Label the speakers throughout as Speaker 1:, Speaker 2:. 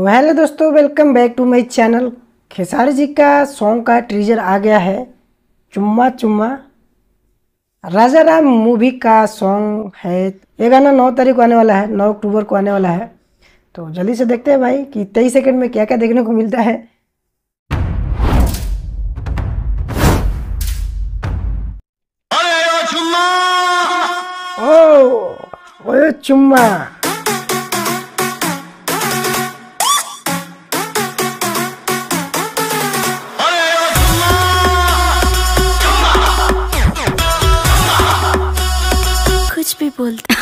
Speaker 1: तो हेलो दोस्तों, welcome back to my channel. Khesari ji का सॉन्ग का टीजर आ गया है, चुम्मा चुम्मा। राजा राम मूवी का सॉन्ग है। ये गाना 9 तारीख को आने वाला है, 9 अक्टूबर को आने वाला है। तो जल्दी से देखते हैं भाई कि 23 सेकंड में क्या क्या देखने को मिलता है। ओ चुम्मा।
Speaker 2: कुछ भी बोलते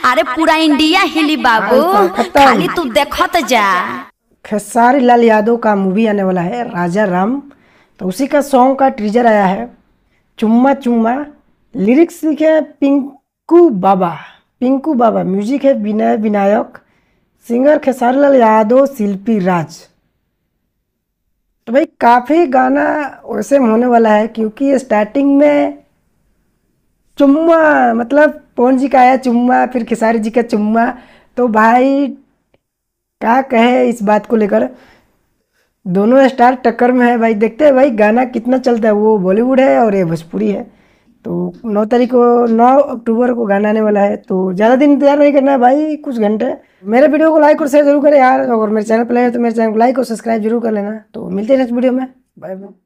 Speaker 2: अरे पूरा इंडिया हिली बाबू, खाली तू देखत जा।
Speaker 1: खेसारी लाल यादव का मूवी आने वाला है राजा राम, तो उसी का सॉन्ग का टीजर आया है चुम्मा चुम्मा। लिरिक्स लिखे हैं पिंकू बाबा, म्यूजिक है विनय विनायक, सिंगर खेसारी लाल यादव, शिल्पी राज। तो भाई काफ़ी गाना वैसे होने वाला है, क्योंकि स्टार्टिंग में चुम्मा मतलब पवन जी का आया चुम्मा, फिर खेसारी जी का चुम्मा। तो भाई क्या कहे इस बात को लेकर, दोनों स्टार टक्कर में है भाई। देखते हैं भाई गाना कितना चलता है। वो बॉलीवुड है और ये भोजपुरी है। तो 9 तारीख को 9 अक्टूबर को गाना आने वाला है, तो ज़्यादा दिन इंतजार नहीं करना है भाई, कुछ घंटे। मेरे वीडियो को लाइक और शेयर जरूर करें यार, और मेरे चैनल पर लगे तो मेरे चैनल को लाइक और सब्सक्राइब जरूर कर लेना। तो मिलते हैं नेक्स्ट वीडियो में, बाय बाय।